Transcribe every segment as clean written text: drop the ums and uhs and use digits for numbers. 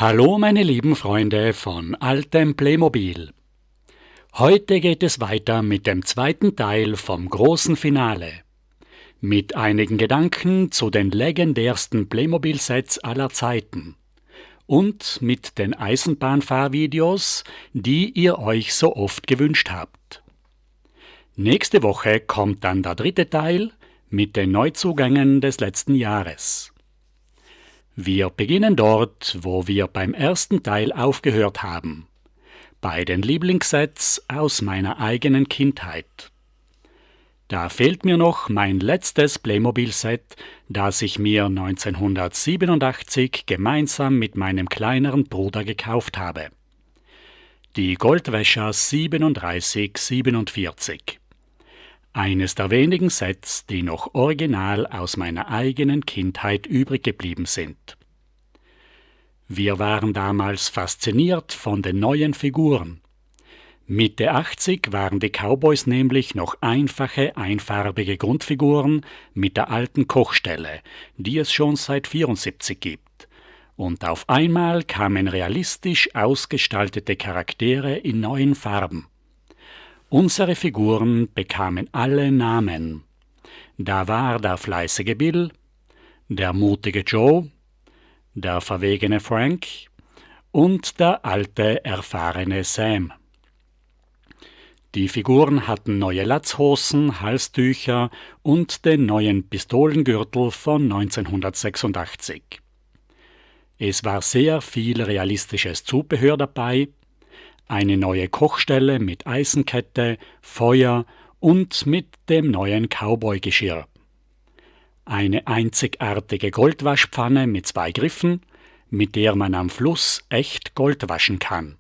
Hallo meine lieben Freunde von altem Playmobil. Heute geht es weiter mit dem zweiten Teil vom großen Finale. Mit einigen Gedanken zu den legendärsten Playmobil-Sets aller Zeiten. Und mit den Eisenbahnfahrvideos, die ihr euch so oft gewünscht habt. Nächste Woche kommt dann der dritte Teil mit den Neuzugängen des letzten Jahres. Wir beginnen dort, wo wir beim ersten Teil aufgehört haben, bei den Lieblingssets aus meiner eigenen Kindheit. Da fehlt mir noch mein letztes Playmobil-Set, das ich mir 1987 gemeinsam mit meinem kleineren Bruder gekauft habe. Die Goldwäscher 3747. Eines der wenigen Sets, die noch original aus meiner eigenen Kindheit übrig geblieben sind. Wir waren damals fasziniert von den neuen Figuren. Mitte 80 waren die Cowboys nämlich noch einfache, einfarbige Grundfiguren mit der alten Kochstelle, die es schon seit 74 gibt. Und auf einmal kamen realistisch ausgestaltete Charaktere in neuen Farben. Unsere Figuren bekamen alle Namen. Da war der fleißige Bill, der mutige Joe, der verwegene Frank und der alte, erfahrene Sam. Die Figuren hatten neue Latzhosen, Halstücher und den neuen Pistolengürtel von 1986. Es war sehr viel realistisches Zubehör dabei, eine neue Kochstelle mit Eisenkette, Feuer und mit dem neuen Cowboy-Geschirr. Eine einzigartige Goldwaschpfanne mit 2 Griffen, mit der man am Fluss echt Gold waschen kann.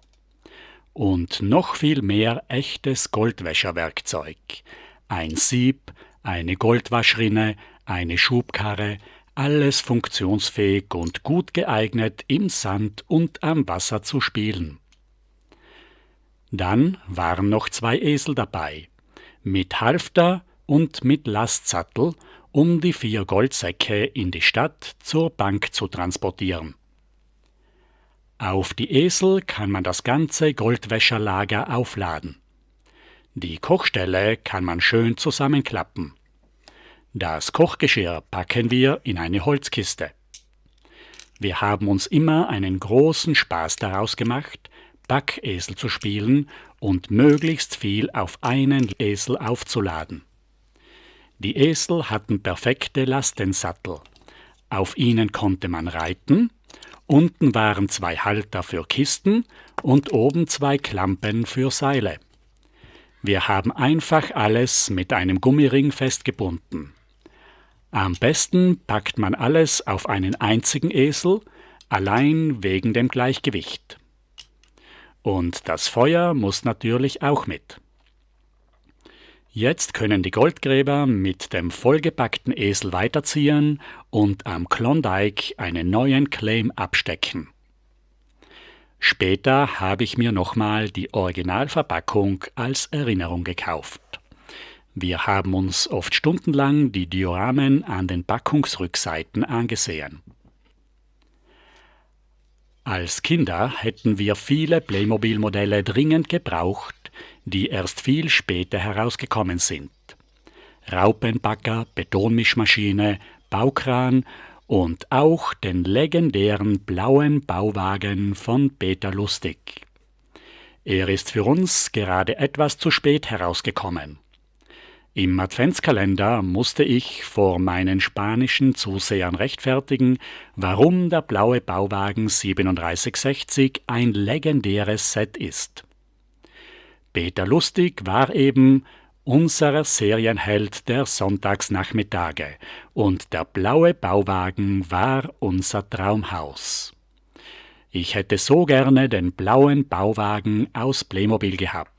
Und noch viel mehr echtes Goldwäscherwerkzeug. Ein Sieb, eine Goldwaschrinne, eine Schubkarre, alles funktionsfähig und gut geeignet, im Sand und am Wasser zu spielen. Dann waren noch 2 Esel dabei, mit Halfter und mit Lastsattel, um die 4 Goldsäcke in die Stadt zur Bank zu transportieren. Auf die Esel kann man das ganze Goldwäscherlager aufladen. Die Kochstelle kann man schön zusammenklappen. Das Kochgeschirr packen wir in eine Holzkiste. Wir haben uns immer einen großen Spaß daraus gemacht, Backesel zu spielen und möglichst viel auf einen Esel aufzuladen. Die Esel hatten perfekte Lastensattel. Auf ihnen konnte man reiten, unten waren 2 Halter für Kisten und oben 2 Klampen für Seile. Wir haben einfach alles mit einem Gummiring festgebunden. Am besten packt man alles auf einen einzigen Esel, allein wegen dem Gleichgewicht. Und das Feuer muss natürlich auch mit. Jetzt können die Goldgräber mit dem vollgepackten Esel weiterziehen und am Klondike einen neuen Claim abstecken. Später habe ich mir nochmal die Originalverpackung als Erinnerung gekauft. Wir haben uns oft stundenlang die Dioramen an den Packungsrückseiten angesehen. Als Kinder hätten wir viele Playmobil-Modelle dringend gebraucht, die erst viel später herausgekommen sind. Raupenbagger, Betonmischmaschine, Baukran und auch den legendären blauen Bauwagen von Peter Lustig. Er ist für uns gerade etwas zu spät herausgekommen. Im Adventskalender musste ich vor meinen spanischen Zusehern rechtfertigen, warum der blaue Bauwagen 3760 ein legendäres Set ist. Peter Lustig war eben unser Serienheld der Sonntagsnachmittage und der blaue Bauwagen war unser Traumhaus. Ich hätte so gerne den blauen Bauwagen aus Playmobil gehabt.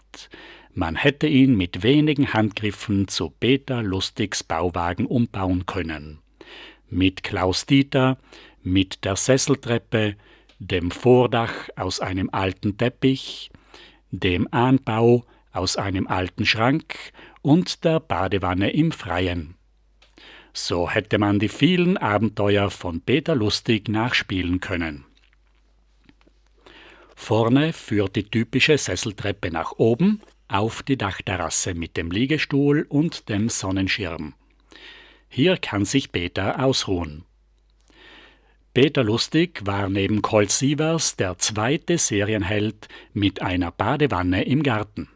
Man hätte ihn mit wenigen Handgriffen zu Peter Lustigs Bauwagen umbauen können. Mit Klaus-Dieter, mit der Sesseltreppe, dem Vordach aus einem alten Teppich, dem Anbau aus einem alten Schrank und der Badewanne im Freien. So hätte man die vielen Abenteuer von Peter Lustig nachspielen können. Vorne führt die typische Sesseltreppe nach oben auf die Dachterrasse mit dem Liegestuhl und dem Sonnenschirm. Hier kann sich Peter ausruhen. Peter Lustig war neben Colt Sievers der zweite Serienheld mit einer Badewanne im Garten.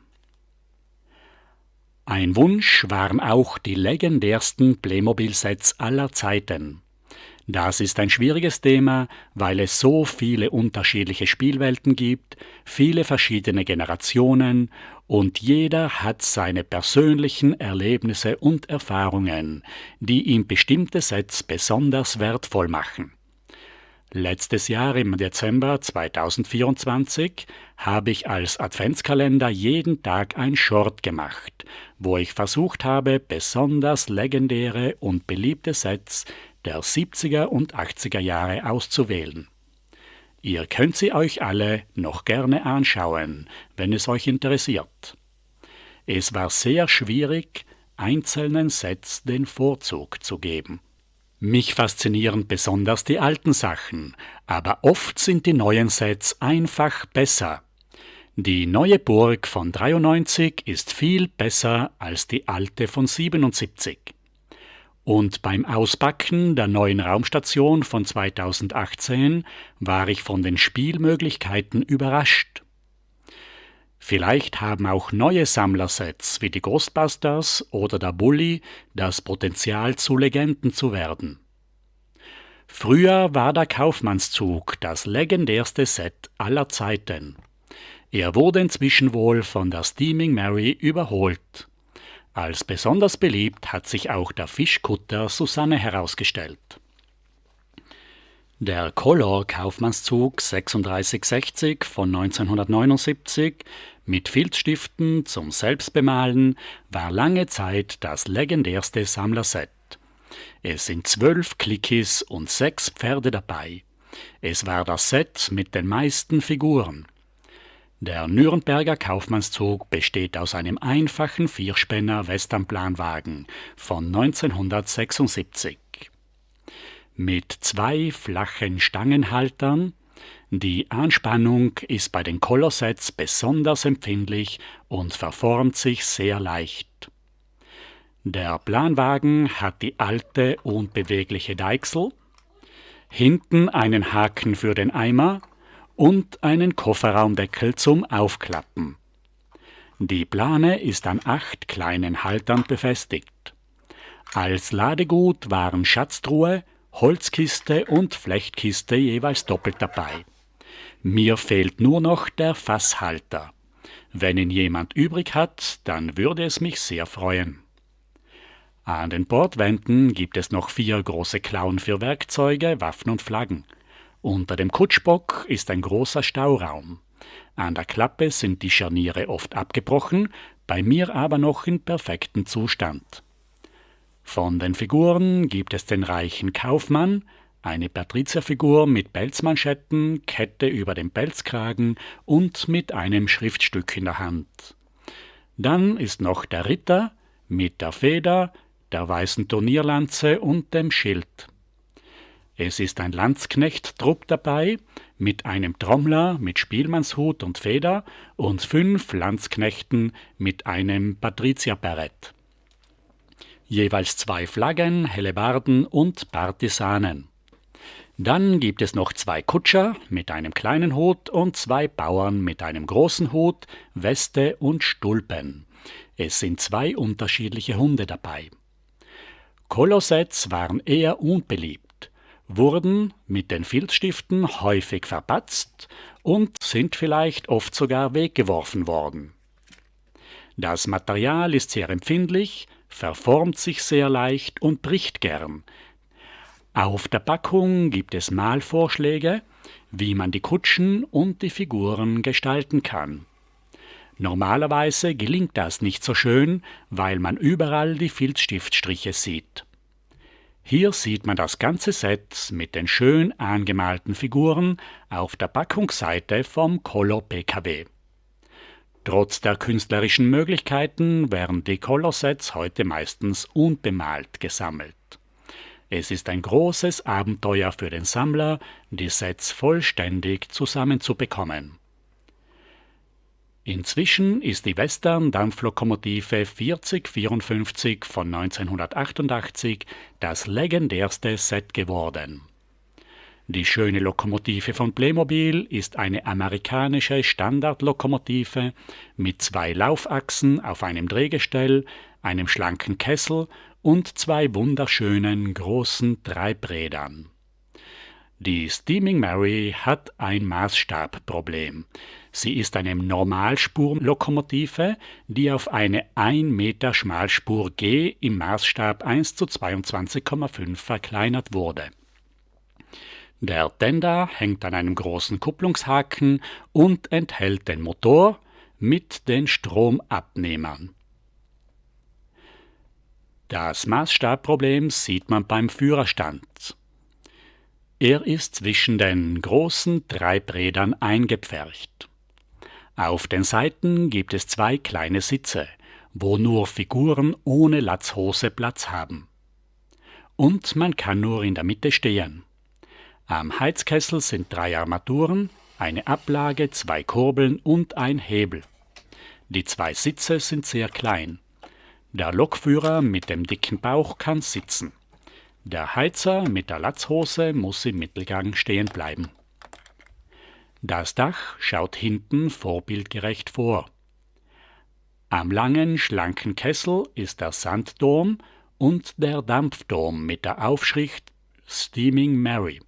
Ein Wunsch waren auch die legendärsten Playmobil-Sets aller Zeiten. Das ist ein schwieriges Thema, weil es so viele unterschiedliche Spielwelten gibt, viele verschiedene Generationen und jeder hat seine persönlichen Erlebnisse und Erfahrungen, die ihm bestimmte Sets besonders wertvoll machen. Letztes Jahr im Dezember 2024 habe ich als Adventskalender jeden Tag ein Short gemacht, wo ich versucht habe, besonders legendäre und beliebte Sets der 70er und 80er Jahre auszuwählen. Ihr könnt sie euch alle noch gerne anschauen, wenn es euch interessiert. Es war sehr schwierig, einzelnen Sets den Vorzug zu geben. Mich faszinieren besonders die alten Sachen, aber oft sind die neuen Sets einfach besser. Die neue Burg von 93 ist viel besser als die alte von 77. Und beim Auspacken der neuen Raumstation von 2018 war ich von den Spielmöglichkeiten überrascht. Vielleicht haben auch neue Sammlersets wie die Ghostbusters oder der Bully das Potenzial, zu Legenden zu werden. Früher war der Kaufmannszug das legendärste Set aller Zeiten. Er wurde inzwischen wohl von der Steaming Mary überholt. Als besonders beliebt hat sich auch der Fischkutter Susanne herausgestellt. Der Color-Kaufmannszug 3660 von 1979 mit Filzstiften zum Selbstbemalen war lange Zeit das legendärste Sammlerset. Es sind 12 Clickies und 6 Pferde dabei. Es war das Set mit den meisten Figuren. Der Nürnberger Kaufmannszug besteht aus einem einfachen Vierspänner-Westernplanwagen von 1976. Mit 2 flachen Stangenhaltern. Die Anspannung ist bei den Colorsets besonders empfindlich und verformt sich sehr leicht. Der Planwagen hat die alte und bewegliche Deichsel, hinten einen Haken für den Eimer und einen Kofferraumdeckel zum Aufklappen. Die Plane ist an 8 kleinen Haltern befestigt. Als Ladegut waren Schatztruhe, Holzkiste und Flechtkiste jeweils doppelt dabei. Mir fehlt nur noch der Fasshalter. Wenn ihn jemand übrig hat, dann würde es mich sehr freuen. An den Bordwänden gibt es noch 4 große Klauen für Werkzeuge, Waffen und Flaggen. Unter dem Kutschbock ist ein großer Stauraum. An der Klappe sind die Scharniere oft abgebrochen, bei mir aber noch in perfektem Zustand. Von den Figuren gibt es den reichen Kaufmann, eine Patrizierfigur mit Pelzmanschetten, Kette über dem Pelzkragen und mit einem Schriftstück in der Hand. Dann ist noch der Ritter mit der Feder, der weißen Turnierlanze und dem Schild. Es ist ein Landsknecht-Trupp dabei, mit einem Trommler mit Spielmannshut und Feder und 5 Landsknechten mit einem Patrizierbarett. Jeweils 2 Flaggen, Hellebarden und Partisanen. Dann gibt es noch 2 Kutscher mit einem kleinen Hut und 2 Bauern mit einem großen Hut, Weste und Stulpen. Es sind 2 unterschiedliche Hunde dabei. Colorsets waren eher unbeliebt, wurden mit den Filzstiften häufig verpatzt und sind vielleicht oft sogar weggeworfen worden. Das Material ist sehr empfindlich, verformt sich sehr leicht und bricht gern. Auf der Packung gibt es Malvorschläge, wie man die Kutschen und die Figuren gestalten kann. Normalerweise gelingt das nicht so schön, weil man überall die Filzstiftstriche sieht. Hier sieht man das ganze Set mit den schön angemalten Figuren auf der Packungsseite vom Color PKW. Trotz der künstlerischen Möglichkeiten werden die Colorsets heute meistens unbemalt gesammelt. Es ist ein großes Abenteuer für den Sammler, die Sets vollständig zusammenzubekommen. Inzwischen ist die Western-Dampflokomotive 4054 von 1988 das legendärste Set geworden. Die schöne Lokomotive von Playmobil ist eine amerikanische Standardlokomotive mit 2 Laufachsen auf einem Drehgestell, einem schlanken Kessel und 2 wunderschönen großen Treibrädern. Die Steaming Mary hat ein Maßstabproblem. Sie ist eine Normalspurlokomotive, die auf eine 1 Meter Schmalspur G im Maßstab 1:22,5 verkleinert wurde. Der Tender hängt an einem großen Kupplungshaken und enthält den Motor mit den Stromabnehmern. Das Maßstabproblem sieht man beim Führerstand. Er ist zwischen den großen Treibrädern eingepfercht. Auf den Seiten gibt es 2 kleine Sitze, wo nur Figuren ohne Latzhose Platz haben. Und man kann nur in der Mitte stehen. Am Heizkessel sind 3 Armaturen, eine Ablage, 2 Kurbeln und ein Hebel. Die 2 Sitze sind sehr klein. Der Lokführer mit dem dicken Bauch kann sitzen. Der Heizer mit der Latzhose muss im Mittelgang stehen bleiben. Das Dach schaut hinten vorbildgerecht vor. Am langen, schlanken Kessel ist der Sanddom und der Dampfdom mit der Aufschrift Steaming Mary.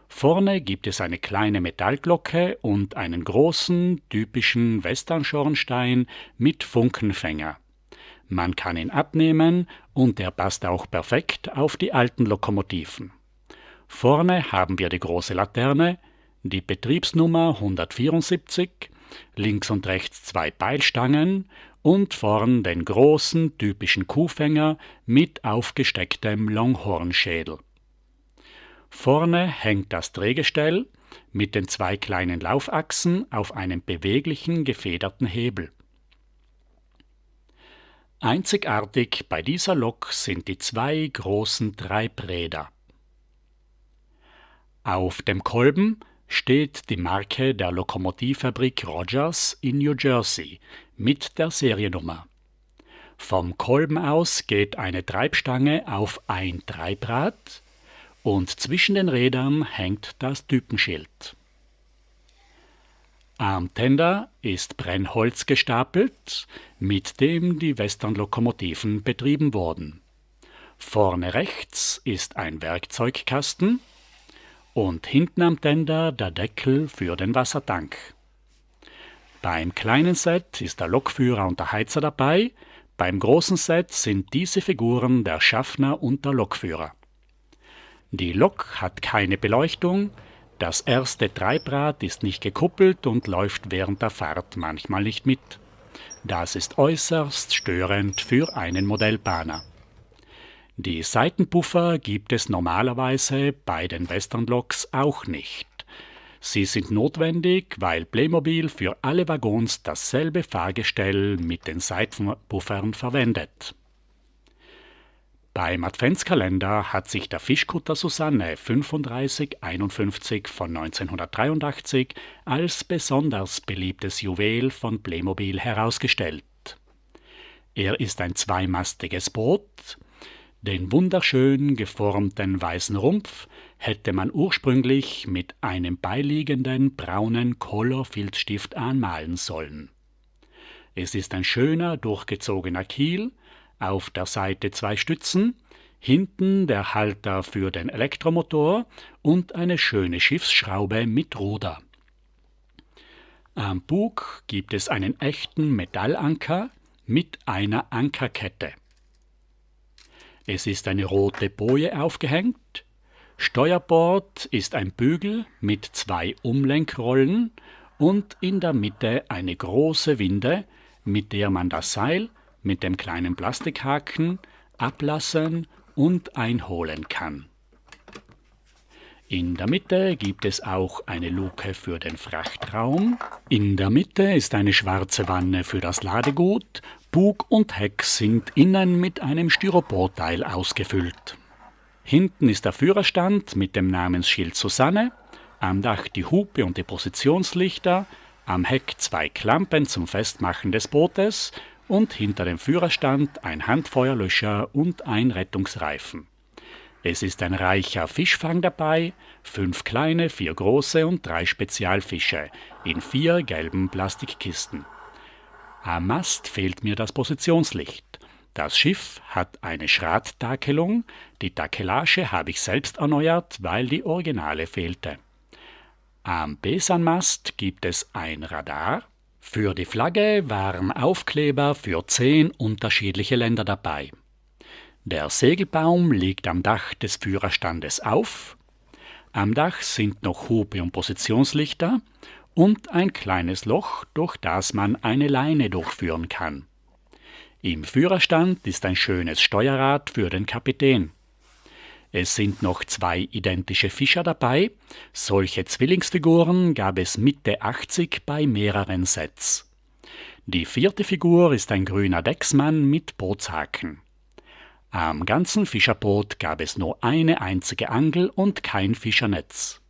Vorne gibt es eine kleine Metallglocke und einen großen, typischen Westernschornstein mit Funkenfänger. Man kann ihn abnehmen und er passt auch perfekt auf die alten Lokomotiven. Vorne haben wir die große Laterne, die Betriebsnummer 174, links und rechts 2 Beilstangen und vorn den großen typischen Kuhfänger mit aufgestecktem Longhornschädel. Vorne hängt das Drehgestell mit den 2 kleinen Laufachsen auf einem beweglichen gefederten Hebel. Einzigartig bei dieser Lok sind die 2 großen Treibräder. Auf dem Kolben steht die Marke der Lokomotivfabrik Rogers in New Jersey mit der Seriennummer. Vom Kolben aus geht eine Treibstange auf ein Treibrad und zwischen den Rädern hängt das Typenschild. Am Tender ist Brennholz gestapelt, mit dem die Westernlokomotiven betrieben wurden. Vorne rechts ist ein Werkzeugkasten und hinten am Tender der Deckel für den Wassertank. Beim kleinen Set ist der Lokführer und der Heizer dabei, beim großen Set sind diese Figuren der Schaffner und der Lokführer. Die Lok hat keine Beleuchtung, das erste Treibrad ist nicht gekuppelt und läuft während der Fahrt manchmal nicht mit. Das ist äußerst störend für einen Modellbahner. Die Seitenpuffer gibt es normalerweise bei den Westernloks auch nicht. Sie sind notwendig, weil Playmobil für alle Waggons dasselbe Fahrgestell mit den Seitenpuffern verwendet. Beim Adventskalender hat sich der Fischkutter Susanne 3551 von 1983 als besonders beliebtes Juwel von Playmobil herausgestellt. Er ist ein zweimastiges Boot. Den wunderschön geformten weißen Rumpf hätte man ursprünglich mit einem beiliegenden braunen Color-Filzstift anmalen sollen. Es ist ein schöner, durchgezogener Kiel, auf der Seite 2 Stützen, hinten der Halter für den Elektromotor und eine schöne Schiffsschraube mit Ruder. Am Bug gibt es einen echten Metallanker mit einer Ankerkette. Es ist eine rote Boje aufgehängt. Steuerbord ist ein Bügel mit 2 Umlenkrollen und in der Mitte eine große Winde, mit der man das Seil mit dem kleinen Plastikhaken ablassen und einholen kann. In der Mitte gibt es auch eine Luke für den Frachtraum. In der Mitte ist eine schwarze Wanne für das Ladegut. Bug und Heck sind innen mit einem Styroporteil ausgefüllt. Hinten ist der Führerstand mit dem Namensschild Susanne, am Dach die Hupe und die Positionslichter, am Heck 2 Klampen zum Festmachen des Bootes und hinter dem Führerstand ein Handfeuerlöscher und ein Rettungsreifen. Es ist ein reicher Fischfang dabei, 5 kleine, 4 große und 3 Spezialfische in 4 gelben Plastikkisten. Am Mast fehlt mir das Positionslicht. Das Schiff hat eine Schrattakelung, die Takelage habe ich selbst erneuert, weil die Originale fehlte. Am Besanmast gibt es ein Radar. Für die Flagge waren Aufkleber für 10 unterschiedliche Länder dabei. Der Segelbaum liegt am Dach des Führerstandes auf. Am Dach sind noch Hupe und Positionslichter und ein kleines Loch, durch das man eine Leine durchführen kann. Im Führerstand ist ein schönes Steuerrad für den Kapitän. Es sind noch 2 identische Fischer dabei. Solche Zwillingsfiguren gab es Mitte 80 bei mehreren Sets. Die 4. Figur ist ein grüner Decksmann mit Bootshaken. Am ganzen Fischerboot gab es nur eine einzige Angel und kein Fischernetz.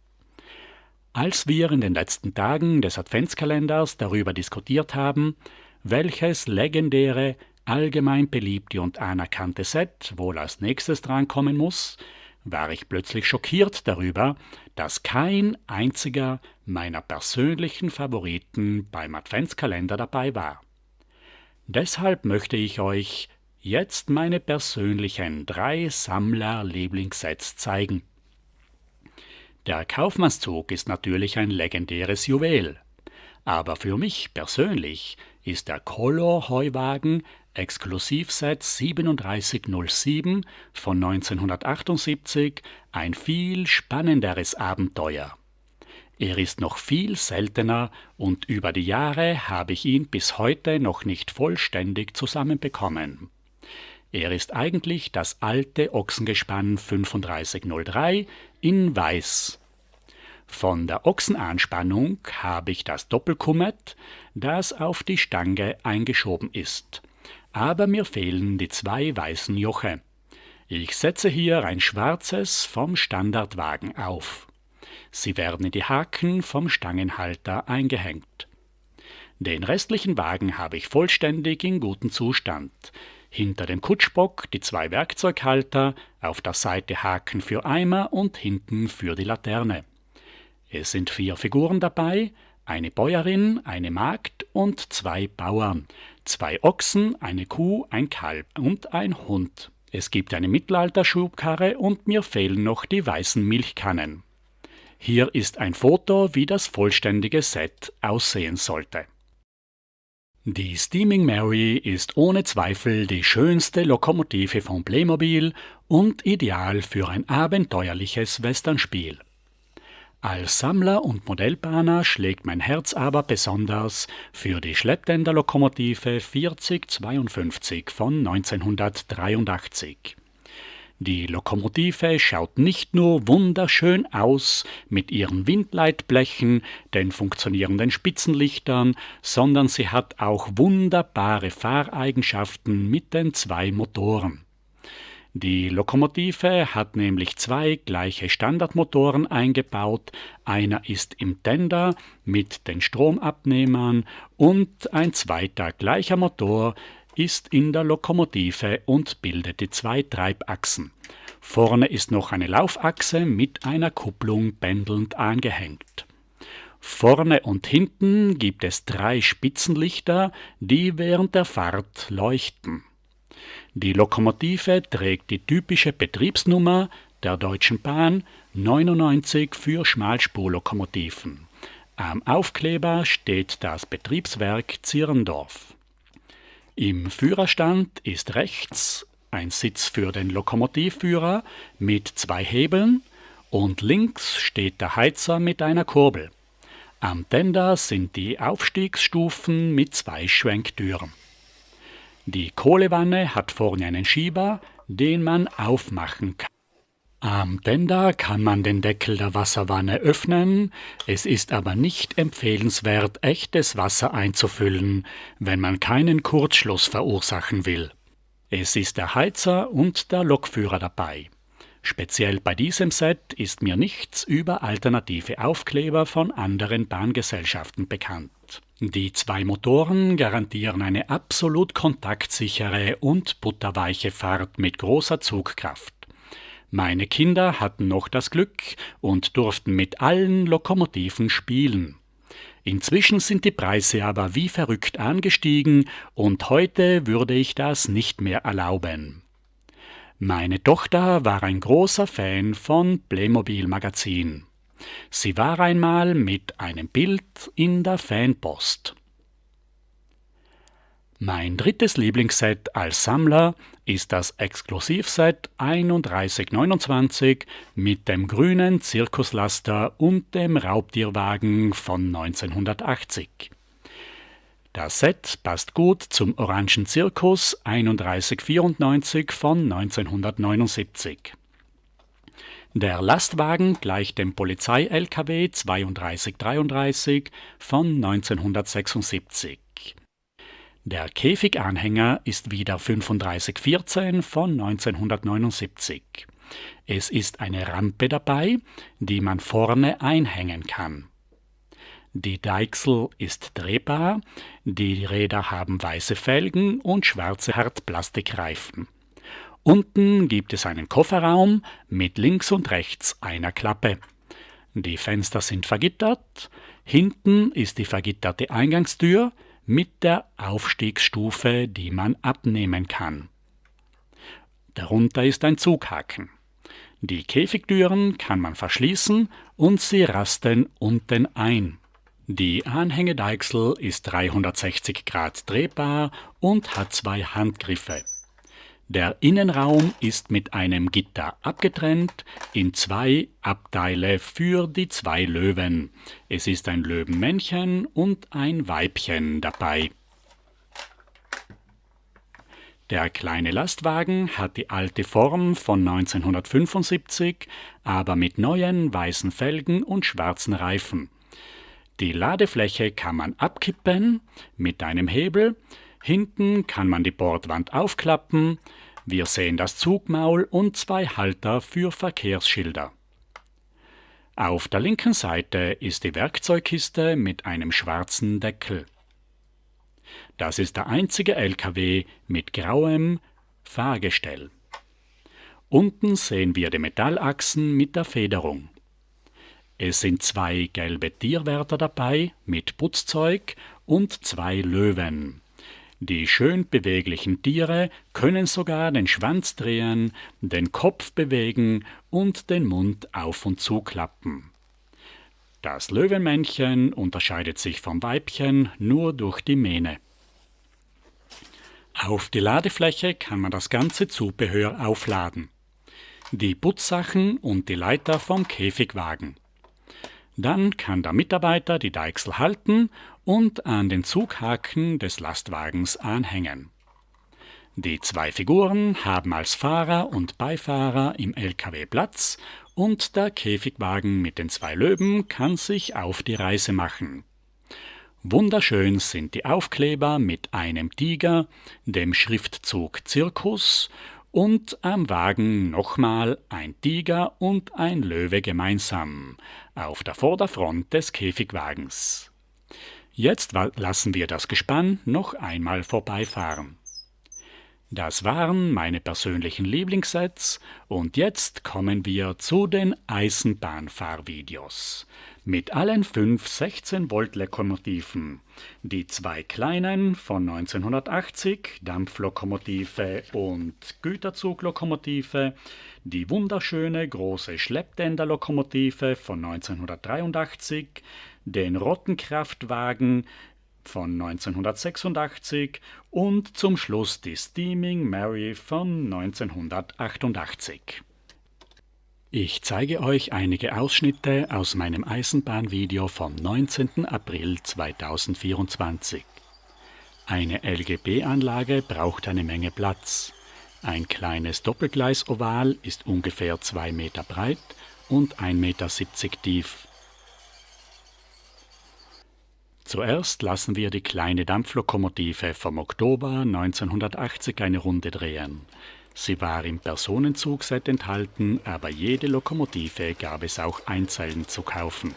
Als wir in den letzten Tagen des Adventskalenders darüber diskutiert haben, welches legendäre, allgemein beliebte und anerkannte Set wohl als nächstes drankommen muss, war ich plötzlich schockiert darüber, dass kein einziger meiner persönlichen Favoriten beim Adventskalender dabei war. Deshalb möchte ich euch jetzt meine persönlichen 3 Sammler-Lieblingssets zeigen. Der Kaufmannszug ist natürlich ein legendäres Juwel, aber für mich persönlich ist der Color-Heuwagen Exklusivset 3707 von 1978 ein viel spannenderes Abenteuer. Er ist noch viel seltener und über die Jahre habe ich ihn bis heute noch nicht vollständig zusammenbekommen. Er ist eigentlich das alte Ochsengespann 3503 in Weiß. Von der Ochsenanspannung habe ich das Doppelkummet, das auf die Stange eingeschoben ist. Aber mir fehlen die 2 weißen Joche. Ich setze hier ein schwarzes vom Standardwagen auf. Sie werden in die Haken vom Stangenhalter eingehängt. Den restlichen Wagen habe ich vollständig in gutem Zustand. Hinter dem Kutschbock die 2 Werkzeughalter, auf der Seite Haken für Eimer und hinten für die Laterne. Es sind 4 Figuren dabei, eine Bäuerin, eine Magd und 2 Bauern, 2 Ochsen, eine Kuh, ein Kalb und ein Hund. Es gibt eine Mittelalterschubkarre und mir fehlen noch die weißen Milchkannen. Hier ist ein Foto, wie das vollständige Set aussehen sollte. Die Steaming Mary ist ohne Zweifel die schönste Lokomotive von Playmobil und ideal für ein abenteuerliches Westernspiel. Als Sammler und Modellbahner schlägt mein Herz aber besonders für die Schlepptender-Lokomotive 4052 von 1983. Die Lokomotive schaut nicht nur wunderschön aus mit ihren Windleitblechen, den funktionierenden Spitzenlichtern, sondern sie hat auch wunderbare Fahreigenschaften mit den 2 Motoren. Die Lokomotive hat nämlich 2 gleiche Standardmotoren eingebaut, einer ist im Tender mit den Stromabnehmern und ein zweiter gleicher Motor ist in der Lokomotive und bildet die 2 Treibachsen. Vorne ist noch eine Laufachse mit einer Kupplung pendelnd angehängt. Vorne und hinten gibt es 3 Spitzenlichter, die während der Fahrt leuchten. Die Lokomotive trägt die typische Betriebsnummer der Deutschen Bahn 99 für Schmalspurlokomotiven. Am Aufkleber steht das Betriebswerk Zirndorf. Im Führerstand ist rechts ein Sitz für den Lokomotivführer mit 2 Hebeln und links steht der Heizer mit einer Kurbel. Am Tender sind die Aufstiegsstufen mit 2 Schwenktüren. Die Kohlewanne hat vorne einen Schieber, den man aufmachen kann. Am Tender kann man den Deckel der Wasserwanne öffnen, es ist aber nicht empfehlenswert, echtes Wasser einzufüllen, wenn man keinen Kurzschluss verursachen will. Es ist der Heizer und der Lokführer dabei. Speziell bei diesem Set ist mir nichts über alternative Aufkleber von anderen Bahngesellschaften bekannt. Die zwei Motoren garantieren eine absolut kontaktsichere und butterweiche Fahrt mit großer Zugkraft. Meine Kinder hatten noch das Glück und durften mit allen Lokomotiven spielen. Inzwischen sind die Preise aber wie verrückt angestiegen und heute würde ich das nicht mehr erlauben. Meine Tochter war ein großer Fan von Playmobil Magazin. Sie war einmal mit einem Bild in der Fanpost. Mein drittes Lieblingsset als Sammler ist das Exklusivset 3129 mit dem grünen Zirkuslaster und dem Raubtierwagen von 1980. Das Set passt gut zum orangen Zirkus 3194 von 1979. Der Lastwagen gleicht dem Polizei-LKW 3233 von 1976. Der Käfiganhänger ist wieder 3514 von 1979. Es ist eine Rampe dabei, die man vorne einhängen kann. Die Deichsel ist drehbar, die Räder haben weiße Felgen und schwarze Hartplastikreifen. Unten gibt es einen Kofferraum mit links und rechts einer Klappe. Die Fenster sind vergittert, hinten ist die vergitterte Eingangstür mit der Aufstiegsstufe, die man abnehmen kann. Darunter ist ein Zughaken. Die Käfigtüren kann man verschließen und sie rasten unten ein. Die Anhängedeichsel ist 360 Grad drehbar und hat zwei Handgriffe. Der Innenraum ist mit einem Gitter abgetrennt in zwei Abteile für die zwei Löwen. Es ist ein Löwenmännchen und ein Weibchen dabei. Der kleine Lastwagen hat die alte Form von 1975, aber mit neuen weißen Felgen und schwarzen Reifen. Die Ladefläche kann man abkippen mit einem Hebel. Hinten kann man die Bordwand aufklappen. Wir sehen das Zugmaul und zwei Halter für Verkehrsschilder. Auf der linken Seite ist die Werkzeugkiste mit einem schwarzen Deckel. Das ist der einzige LKW mit grauem Fahrgestell. Unten sehen wir die Metallachsen mit der Federung. Es sind zwei gelbe Tierwärter dabei mit Putzzeug und zwei Löwen. Die schön beweglichen Tiere können sogar den Schwanz drehen, den Kopf bewegen und den Mund auf und zuklappen. Das Löwenmännchen unterscheidet sich vom Weibchen nur durch die Mähne. Auf die Ladefläche kann man das ganze Zubehör aufladen. Die Putzsachen und die Leiter vom Käfigwagen. Dann kann der Mitarbeiter die Deichsel halten und an den Zughaken des Lastwagens anhängen. Die zwei Figuren haben als Fahrer und Beifahrer im LKW Platz und der Käfigwagen mit den zwei Löwen kann sich auf die Reise machen. Wunderschön sind die Aufkleber mit einem Tiger, dem Schriftzug Zirkus und am Wagen nochmal ein Tiger und ein Löwe gemeinsam auf der Vorderfront des Käfigwagens. Jetzt lassen wir das Gespann noch einmal vorbeifahren. Das waren meine persönlichen Lieblingssets und jetzt kommen wir zu den Eisenbahnfahrvideos. Mit allen 5 16-Volt-Lokomotiven. Die zwei kleinen von 1980, Dampflokomotive und Güterzuglokomotive, die wunderschöne große Schlepptänderlokomotive von 1983, den Rottenkraftwagen von 1986 und zum Schluss die Steaming Mary von 1988. Ich zeige euch einige Ausschnitte aus meinem Eisenbahnvideo vom 19. April 2024. Eine LGB-Anlage braucht eine Menge Platz. Ein kleines Doppelgleisoval ist ungefähr 2 Meter breit und 1,70 Meter tief. Zuerst lassen wir die kleine Dampflokomotive vom Oktober 1980 eine Runde drehen. Sie war im Personenzugset enthalten, aber jede Lokomotive gab es auch einzeln zu kaufen.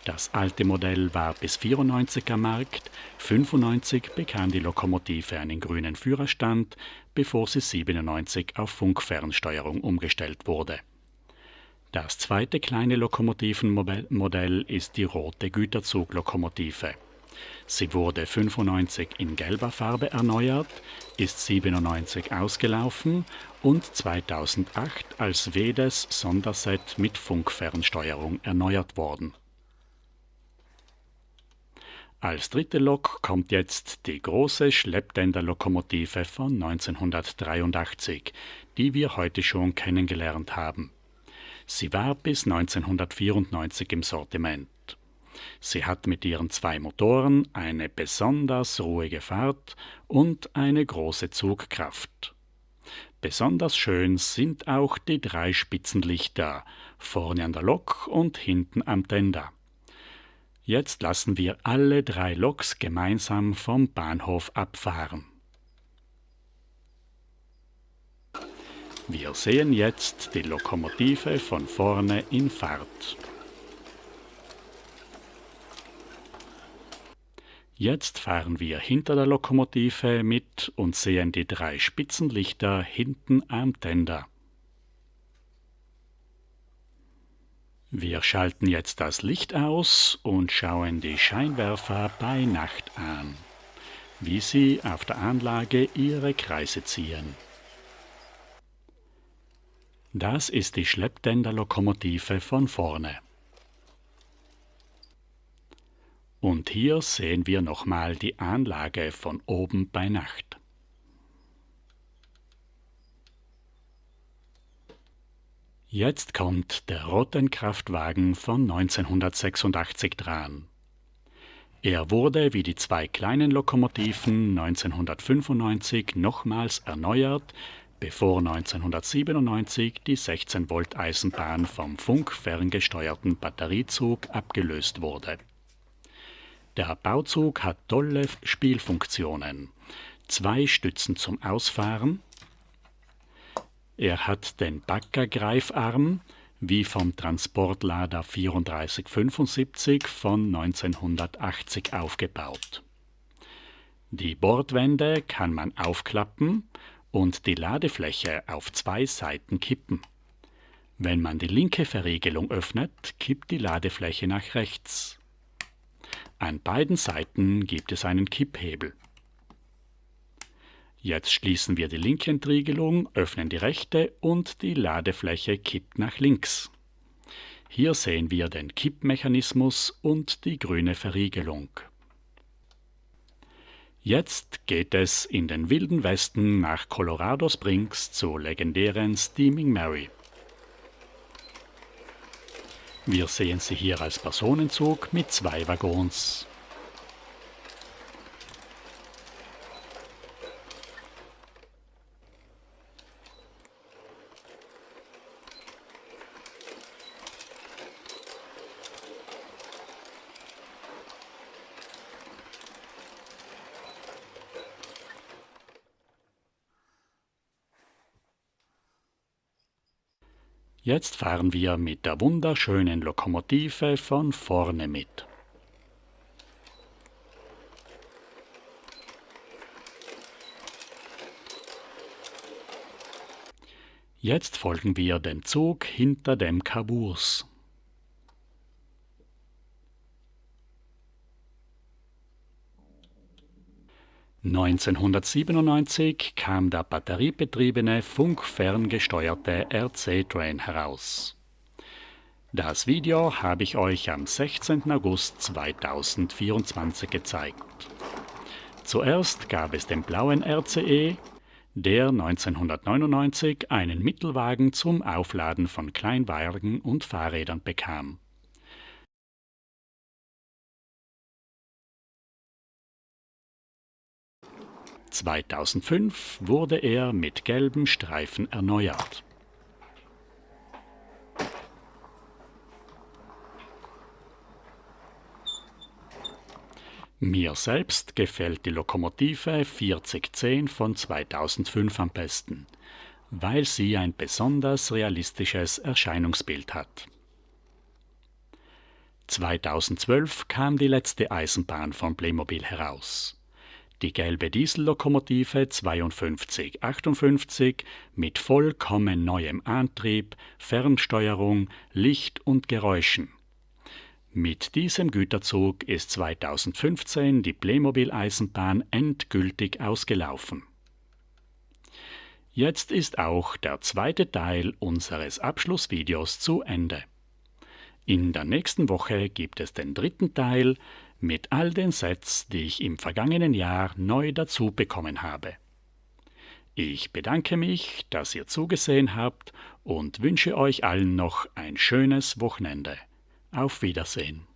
Das alte Modell war bis 94 am Markt, 95 bekam die Lokomotive einen grünen Führerstand, bevor sie 97 auf Funkfernsteuerung umgestellt wurde. Das zweite kleine Lokomotivenmodell ist die rote Güterzuglokomotive. Sie wurde 95 in gelber Farbe erneuert, ist 97 ausgelaufen und 2008 als Vedes Sonderset mit Funkfernsteuerung erneuert worden. Als dritte Lok kommt jetzt die große Schlepptänderlokomotive von 1983, die wir heute schon kennengelernt haben. Sie war bis 1994 im Sortiment. Sie hat mit ihren 2 Motoren eine besonders ruhige Fahrt und eine große Zugkraft. Besonders schön sind auch die 3 Spitzenlichter, vorne an der Lok und hinten am Tender. Jetzt lassen wir alle 3 Loks gemeinsam vom Bahnhof abfahren. Wir sehen jetzt die Lokomotive von vorne in Fahrt. Jetzt fahren wir hinter der Lokomotive mit und sehen die 3 Spitzenlichter hinten am Tender. Wir schalten jetzt das Licht aus und schauen die Scheinwerfer bei Nacht an, wie sie auf der Anlage ihre Kreise ziehen. Das ist die Schlepptänderlokomotive von vorne. Und hier sehen wir nochmal die Anlage von oben bei Nacht. Jetzt kommt der Rottenkraftwagen von 1986 dran. Er wurde wie die 2 kleinen Lokomotiven 1995 nochmals erneuert, bevor 1997 die 16-Volt-Eisenbahn vom funkferngesteuerten Batteriezug abgelöst wurde. Der Bauzug hat tolle Spielfunktionen. 2 Stützen zum Ausfahren. Er hat den Baggergreifarm, wie vom Transportlader 3475 von 1980 aufgebaut. Die Bordwände kann man aufklappen und die Ladefläche auf 2 Seiten kippen. Wenn man die linke Verriegelung öffnet, kippt die Ladefläche nach rechts. An beiden Seiten gibt es einen Kipphebel. Jetzt schließen wir die linke Entriegelung, öffnen die rechte und die Ladefläche kippt nach links. Hier sehen wir den Kippmechanismus und die grüne Verriegelung. Jetzt geht es in den wilden Westen nach Colorado Springs zur legendären Steaming Mary. Wir sehen sie hier als Personenzug mit 2 Waggons. Jetzt fahren wir mit der wunderschönen Lokomotive von vorne mit. Jetzt folgen wir dem Zug hinter dem Kabus. (1997) kam der batteriebetriebene funkferngesteuerte RC-Train heraus. Das Video habe ich euch am 16. August 2024 gezeigt. Zuerst gab es den blauen RCE, der 1999 einen Mittelwagen zum Aufladen von Kleinwagen und Fahrrädern bekam. (2005) wurde er mit gelben Streifen erneuert. Mir selbst gefällt die Lokomotive 4010 von 2005 am besten. weil sie ein besonders realistisches Erscheinungsbild hat. 2012 kam die letzte Eisenbahn von Playmobil heraus. Die gelbe Diesellokomotive 5258 mit vollkommen neuem Antrieb, Fernsteuerung, Licht und Geräuschen. Mit diesem Güterzug ist 2015 die Playmobil-Eisenbahn endgültig ausgelaufen. Jetzt ist auch der zweite Teil unseres Abschlussvideos zu Ende. In der nächsten Woche gibt es den dritten Teil mit all den Sets, die ich im vergangenen Jahr neu dazu bekommen habe. Ich bedanke mich, dass ihr zugesehen habt und wünsche euch allen noch ein schönes Wochenende. Auf Wiedersehen.